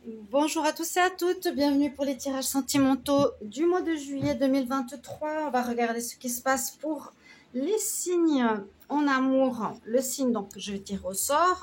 Bonjour à tous et à toutes, bienvenue pour les tirages sentimentaux du mois de juillet 2023. On va regarder ce qui se passe pour les signes en amour. Le signe, donc je tire au sort.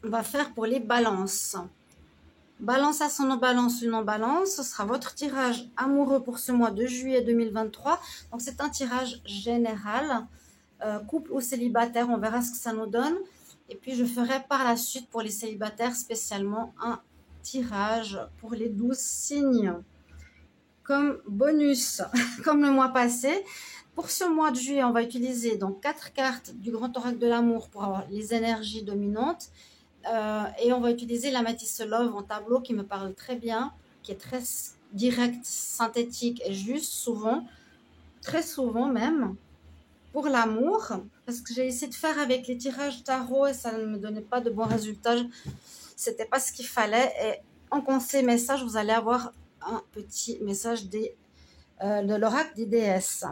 On va faire pour les balances. Balance ascendant balance ou non balance, ce sera votre tirage amoureux pour ce mois de juillet 2023. Donc c'est un tirage général, couple ou célibataire, on verra ce que ça nous donne. Et puis je ferai par la suite pour les célibataires spécialement un tirage pour les 12 signes comme bonus, comme le mois passé. Pour ce mois de juillet, on va utiliser donc 4 cartes du grand oracle de l'amour pour avoir les énergies dominantes. Et on va utiliser l'améthyste Love en tableau qui me parle très bien, qui est très direct, synthétique et juste souvent, très souvent même, pour l'amour. Parce que j'ai essayé de faire avec les tirages tarot et ça ne me donnait pas de bons résultats. C'était pas ce qu'il fallait. Et en conseil message, vous allez avoir un petit message de l'oracle des déesses.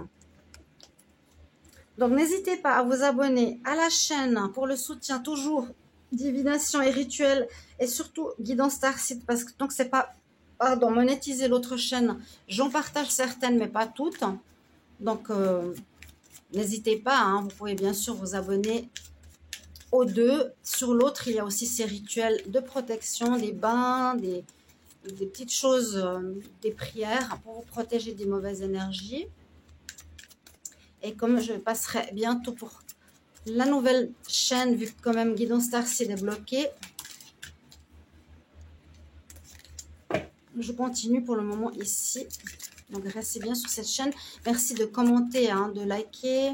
Donc n'hésitez pas à vous abonner à la chaîne pour le soutien toujours divination et rituel et surtout guidance Starseed parce que donc c'est pas monétiser l'autre chaîne, j'en partage certaines mais pas toutes. Donc n'hésitez pas, hein, vous pouvez bien sûr vous abonner aux deux. Sur l'autre, il y a aussi ces rituels de protection, des bains, des petites choses, des prières pour vous protéger des mauvaises énergies. Et comme je passerai bientôt pour la nouvelle chaîne, vu que quand même Guidance Starseed est bloqué, je continue pour le moment ici. Donc restez bien sur cette chaîne. Merci de commenter, hein, de liker.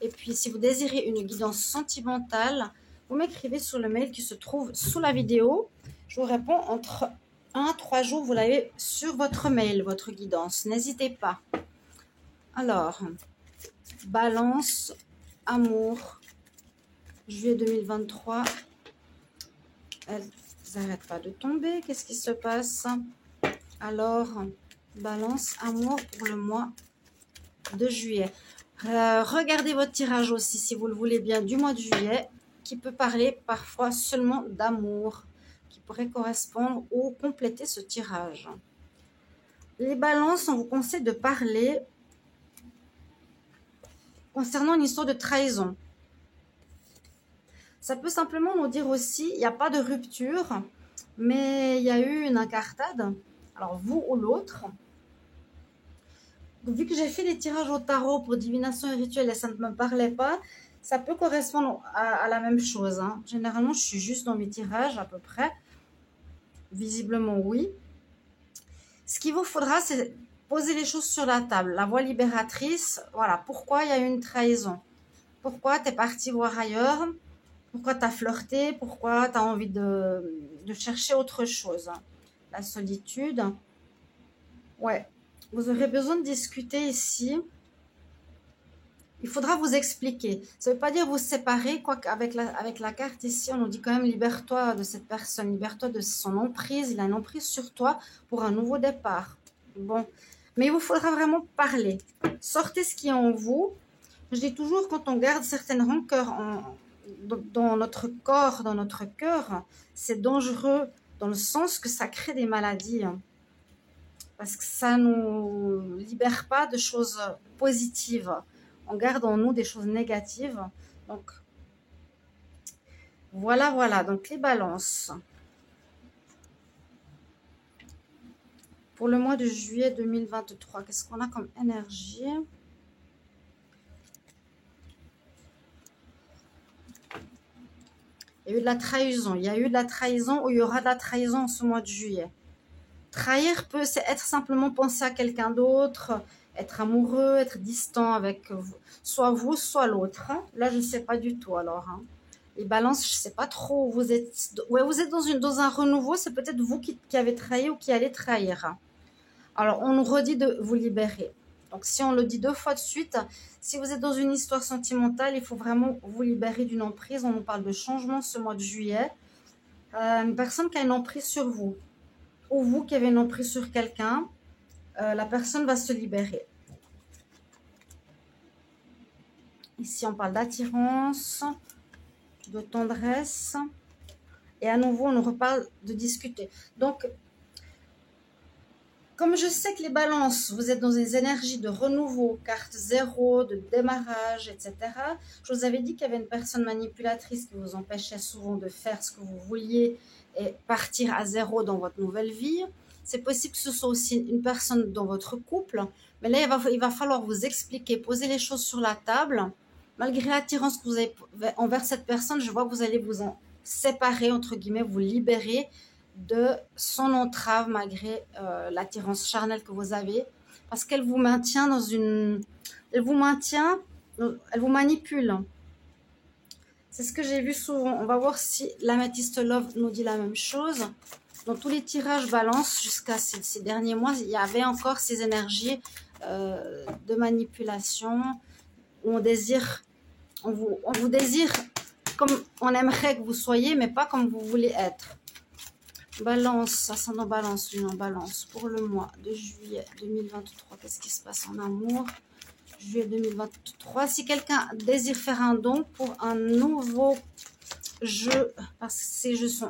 Et puis si vous désirez une guidance sentimentale, vous m'écrivez sur le mail qui se trouve sous la vidéo. Je vous réponds entre 1 à 3 jours. Vous l'avez sur votre mail, votre guidance. N'hésitez pas. Alors, balance, amour, juillet 2023. Elles n'arrêtent pas de tomber. Qu'est-ce qui se passe? Alors, balance, amour pour le mois de juillet. Regardez votre tirage aussi, si vous le voulez bien, du mois de juillet, qui peut parler parfois seulement d'amour, qui pourrait correspondre ou compléter ce tirage. Les balances, on vous conseille de parler concernant une histoire de trahison. Ça peut simplement nous dire aussi, il n'y a pas de rupture, mais il y a eu une incartade, alors vous ou l'autre. Vu que j'ai fait les tirages au tarot pour divination et rituel et ça ne me parlait pas, ça peut correspondre à la même chose, hein. Généralement, je suis juste dans mes tirages à peu près. Visiblement, oui. Ce qu'il vous faudra, c'est poser les choses sur la table. La voie libératrice, voilà. Pourquoi il y a eu une trahison? Pourquoi tu es parti voir ailleurs? Pourquoi tu as flirté? Pourquoi tu as envie de chercher autre chose? La solitude. Ouais. Vous aurez besoin de discuter ici. Il faudra vous expliquer. Ça ne veut pas dire vous séparer, quoique avec la carte ici, on nous dit quand même libère-toi de cette personne, libère-toi de son emprise. Il a une emprise sur toi pour un nouveau départ. Bon, mais il vous faudra vraiment parler. Sortez ce qui est en vous. Je dis toujours, quand on garde certaines rancœurs dans notre corps, dans notre cœur, c'est dangereux dans le sens que ça crée des maladies. Parce que ça ne nous libère pas de choses positives. On garde en nous des choses négatives. Donc, voilà. Donc, les balances. Pour le mois de juillet 2023, qu'est-ce qu'on a comme énergie? Il y a eu de la trahison. Il y a eu de la trahison ou il y aura de la trahison en ce mois de juillet. Trahir peut être simplement penser à quelqu'un d'autre, être amoureux, être distant avec soit vous, soit l'autre. Là, je ne sais pas du tout alors. Les balances, je ne sais pas trop où vous êtes. Ouais, vous êtes dans un renouveau, c'est peut-être vous qui avez trahi ou qui allez trahir. Alors, on nous redit de vous libérer. Donc, si on le dit 2 fois de suite, si vous êtes dans une histoire sentimentale, il faut vraiment vous libérer d'une emprise. On nous parle de changement ce mois de juillet. Une personne qui a une emprise sur vous, ou vous qui avez une emprise sur quelqu'un, la personne va se libérer. Ici, on parle d'attirance, de tendresse. Et à nouveau, on nous reparle de discuter. Donc, comme je sais que les balances, vous êtes dans des énergies de renouveau, carte zéro, de démarrage, etc. Je vous avais dit qu'il y avait une personne manipulatrice qui vous empêchait souvent de faire ce que vous vouliez et partir à zéro dans votre nouvelle vie. C'est possible que ce soit aussi une personne dans votre couple. Mais là, il va falloir vous expliquer, poser les choses sur la table. Malgré l'attirance que vous avez envers cette personne, je vois que vous allez vous en séparer, entre guillemets, vous libérer de son entrave malgré l'attirance charnelle que vous avez, parce qu'elle vous maintient dans une... Elle vous manipule. C'est ce que j'ai vu souvent. On va voir si l'améthyste love nous dit la même chose. Dans tous les tirages balance jusqu'à ces derniers mois, il y avait encore ces énergies de manipulation où on vous désire comme on aimerait que vous soyez, mais pas comme vous voulez être. Balance, ascendant balance, lune en balance pour le mois de juillet 2023. Qu'est-ce qui se passe en amour? Juillet 2023. Si quelqu'un désire faire un don pour un nouveau jeu, parce que ces jeux sont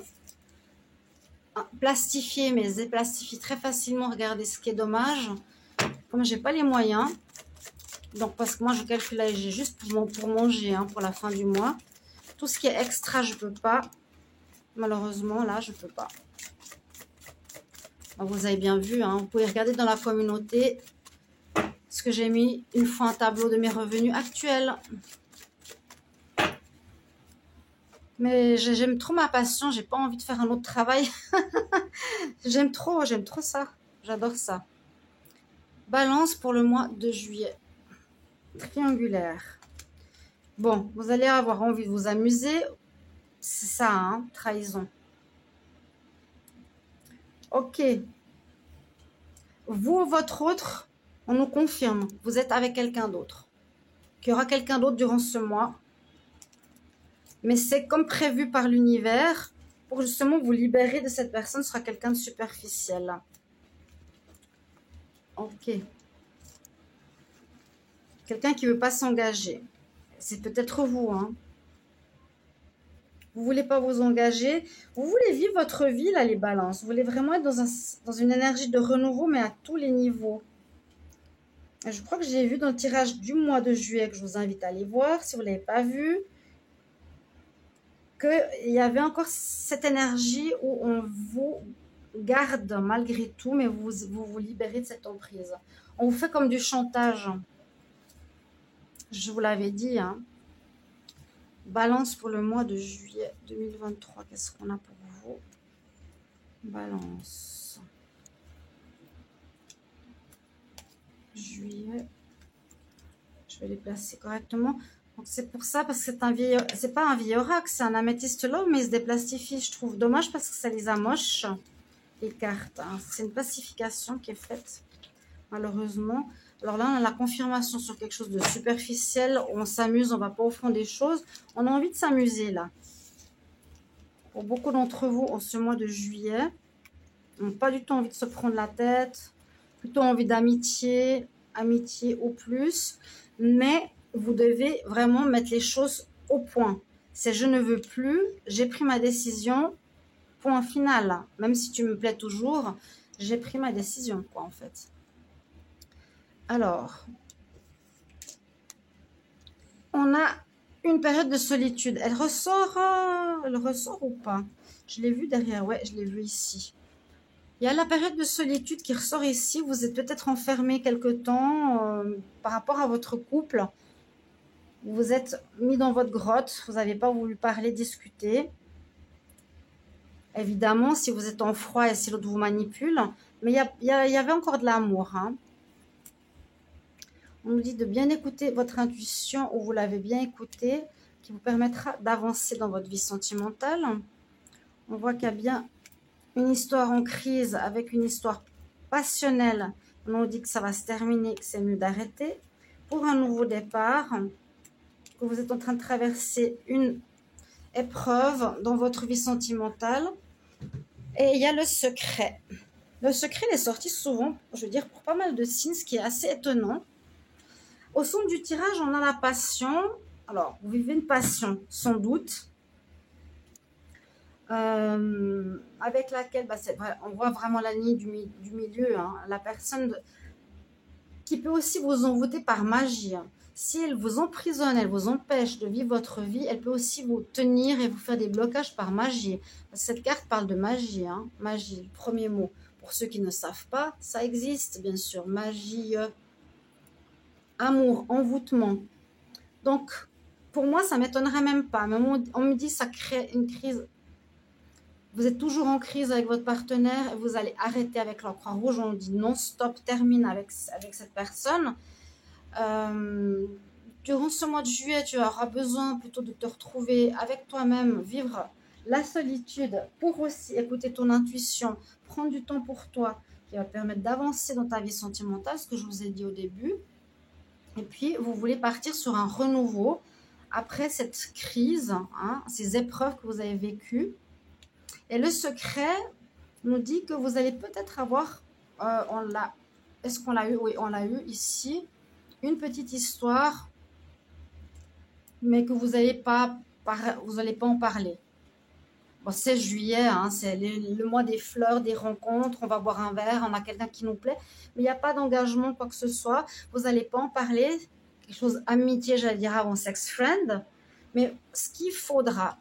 plastifiés, mais ils se plastifient très facilement. Regardez ce qui est dommage. Comme j'ai pas les moyens, donc parce que moi je calcule là, j'ai juste pour manger hein, pour la fin du mois. Tout ce qui est extra, je peux pas. Malheureusement, là, je peux pas. Vous avez bien vu, hein, vous pouvez regarder dans la communauté ce que j'ai mis une fois un tableau de mes revenus actuels. Mais j'aime trop ma passion, j'ai pas envie de faire un autre travail. j'aime trop ça, j'adore ça. Balance pour le mois de juillet. Triangulaire. Bon, vous allez avoir envie de vous amuser. C'est ça, hein, trahison. Ok. Vous, votre autre, on nous confirme, vous êtes avec quelqu'un d'autre. Qu'il y aura quelqu'un d'autre durant ce mois. Mais c'est comme prévu par l'univers pour justement vous libérer de cette personne. Ce sera quelqu'un de superficiel. Ok. Quelqu'un qui ne veut pas s'engager. C'est peut-être vous, hein. Vous ne voulez pas vous engager. Vous voulez vivre votre vie, là, les balances. Vous voulez vraiment être dans une énergie de renouveau, mais à tous les niveaux. Et je crois que j'ai vu dans le tirage du mois de juillet, que je vous invite à aller voir, si vous ne l'avez pas vu, qu'il y avait encore cette énergie où on vous garde malgré tout, mais vous libérez de cette emprise. On vous fait comme du chantage. Je vous l'avais dit, hein. Balance pour le mois de juillet 2023. Qu'est-ce qu'on a pour vous? Balance. Juillet. Je vais les placer correctement. Donc c'est pour ça, parce que c'est pas un vieil oracle, c'est un améthyste love, mais il se déplastifie. Je trouve dommage parce que ça les amoche, les cartes. Hein. C'est une plastification qui est faite, malheureusement. Alors là, on a la confirmation sur quelque chose de superficiel. On s'amuse, on va pas au fond des choses. On a envie de s'amuser là. Pour beaucoup d'entre vous, en ce mois de juillet, on n'a pas du tout envie de se prendre la tête. Plutôt envie d'amitié, amitié au plus. Mais vous devez vraiment mettre les choses au point. C'est je ne veux plus, j'ai pris ma décision, point final. Même si tu me plais toujours, j'ai pris ma décision, quoi, en fait. Alors, on a une période de solitude. Elle ressort ou pas? Je l'ai vu derrière, ouais, je l'ai vu ici. Il y a la période de solitude qui ressort ici. Vous êtes peut-être enfermé quelque temps par rapport à votre couple. Vous vous êtes mis dans votre grotte. Vous n'avez pas voulu parler, discuter. Évidemment, si vous êtes en froid et si l'autre vous manipule. Mais il y avait encore de l'amour, hein. On nous dit de bien écouter votre intuition ou vous l'avez bien écouté, qui vous permettra d'avancer dans votre vie sentimentale. On voit qu'il y a bien une histoire en crise avec une histoire passionnelle. On nous dit que ça va se terminer, que c'est mieux d'arrêter. Pour un nouveau départ, que vous êtes en train de traverser une épreuve dans votre vie sentimentale. Et il y a le secret. Le secret il est sorti souvent, je veux dire, pour pas mal de signes, ce qui est assez étonnant. Au fond du tirage, on a la passion. Alors, vous vivez une passion, sans doute. avec laquelle, on voit vraiment la ligne du milieu, hein, la personne qui peut aussi vous envoûter par magie. Hein. Si elle vous emprisonne, elle vous empêche de vivre votre vie, elle peut aussi vous tenir et vous faire des blocages par magie. Cette carte parle de magie, hein. Magie, le premier mot. Pour ceux qui ne savent pas, ça existe, bien sûr. Magie, amour, envoûtement. Donc, pour moi, ça ne m'étonnerait même pas. Mais on me dit que ça crée une crise. Vous êtes toujours en crise avec votre partenaire et vous allez arrêter avec la Croix-Rouge. On dit non, stop, termine avec cette personne. Durant ce mois de juillet, tu auras besoin plutôt de te retrouver avec toi-même, vivre la solitude pour aussi écouter ton intuition, prendre du temps pour toi qui va te permettre d'avancer dans ta vie sentimentale, ce que je vous ai dit au début. Et puis, vous voulez partir sur un renouveau après cette crise, hein, ces épreuves que vous avez vécues. Et le secret nous dit que vous allez peut-être avoir, est-ce qu'on l'a eu? Oui, on l'a eu ici, une petite histoire, mais que vous n'allez pas en parler. Bon, c'est juillet, hein, c'est le mois des fleurs, des rencontres, on va boire un verre, on a quelqu'un qui nous plaît, mais il n'y a pas d'engagement, quoi que ce soit. Vous n'allez pas en parler, quelque chose amitié, j'allais dire avant sex friend, mais ce qu'il faudra,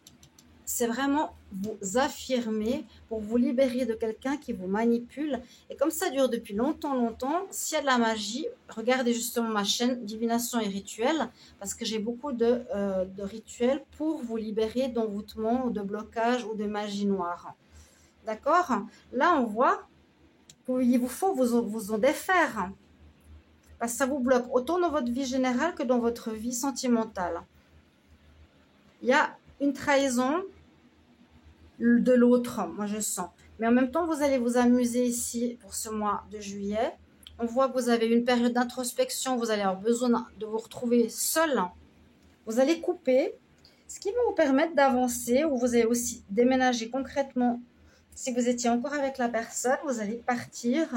c'est vraiment vous affirmer pour vous libérer de quelqu'un qui vous manipule. Et comme ça dure depuis longtemps, s'il y a de la magie, regardez justement ma chaîne Divination et Rituels, parce que j'ai beaucoup de rituels pour vous libérer d'envoûtement ou de blocage ou de magie noire. D'accord? Là, on voit qu'il vous faut vous en défaire, parce que ça vous bloque autant dans votre vie générale que dans votre vie sentimentale. Il y a une trahison de l'autre, moi je sens. Mais en même temps, vous allez vous amuser ici pour ce mois de juillet. On voit que vous avez une période d'introspection, vous allez avoir besoin de vous retrouver seul. Vous allez couper, ce qui va vous permettre d'avancer, ou vous allez aussi déménager concrètement. Si vous étiez encore avec la personne, vous allez partir.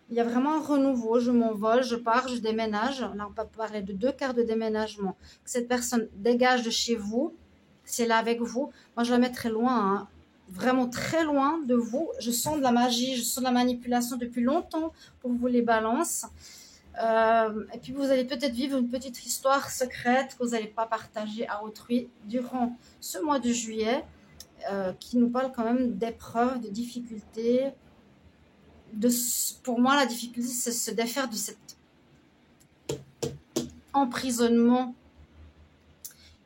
Il y a vraiment un renouveau, je m'envole, je pars, je déménage. Là, on peut parler de 2 quarts de déménagement. Cette personne dégage de chez vous. Si elle est avec vous, moi je la mets très loin, hein, vraiment très loin de vous. Je sens de la magie, je sens de la manipulation depuis longtemps pour vous les balances. Et puis vous allez peut-être vivre une petite histoire secrète que vous n'allez pas partager à autrui durant ce mois de juillet, qui nous parle quand même d'épreuves, de difficultés. Pour moi, la difficulté, c'est se défaire de cet emprisonnement.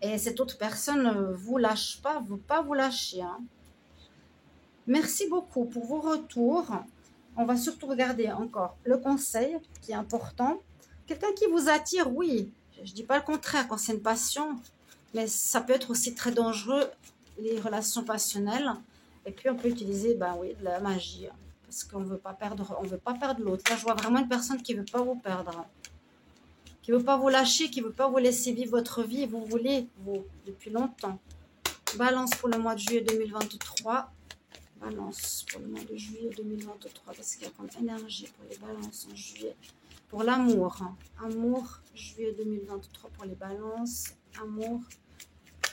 Et cette autre personne ne vous lâche pas, ne veut pas vous lâcher. Hein. Merci beaucoup pour vos retours. On va surtout regarder encore le conseil qui est important. Quelqu'un qui vous attire, oui. Je ne dis pas le contraire quand c'est une passion, mais ça peut être aussi très dangereux, les relations passionnelles. Et puis on peut utiliser de la magie, parce qu'on ne veut pas perdre l'autre. Là, je vois vraiment une personne qui ne veut pas vous perdre. Qui ne veut pas vous lâcher, qui ne veut pas vous laisser vivre votre vie, vous voulez, vous, depuis longtemps. Balance pour le mois de juillet 2023. Balance pour le mois de juillet 2023, parce qu'il y a comme énergie pour les balances en juillet. Pour l'amour, hein. Amour, juillet 2023 pour les balances. Amour,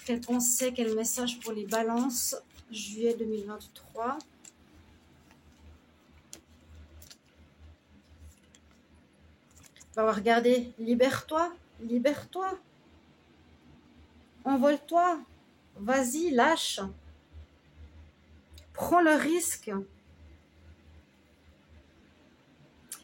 quel conseil, quel message pour les balances, juillet 2023. On va regarder, libère-toi, libère-toi, envole-toi, vas-y, lâche, prends le risque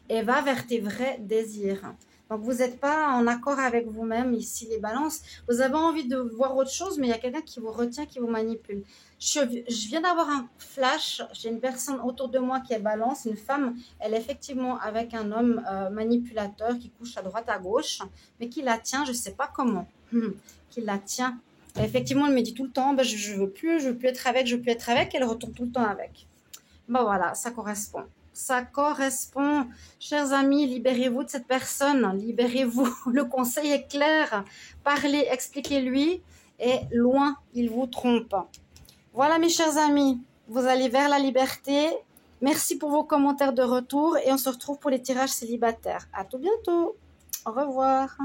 et va vers tes vrais désirs. Donc, vous n'êtes pas en accord avec vous-même ici, les balances. Vous avez envie de voir autre chose, mais il y a quelqu'un qui vous retient, qui vous manipule. Je viens d'avoir un flash. J'ai une personne autour de moi qui est balance, une femme. Elle est effectivement avec un homme manipulateur qui couche à droite, à gauche, mais qui la tient, je ne sais pas comment, qui la tient. Et effectivement, elle me dit tout le temps, je ne veux plus être avec, je veux plus être avec. Elle retourne tout le temps avec. Voilà, ça correspond. Ça correspond. Chers amis, libérez-vous de cette personne. Libérez-vous. Le conseil est clair. Parlez, expliquez-lui. Et loin, il vous trompe. Voilà, mes chers amis. Vous allez vers la liberté. Merci pour vos commentaires de retour. Et on se retrouve pour les tirages célibataires. À tout bientôt. Au revoir.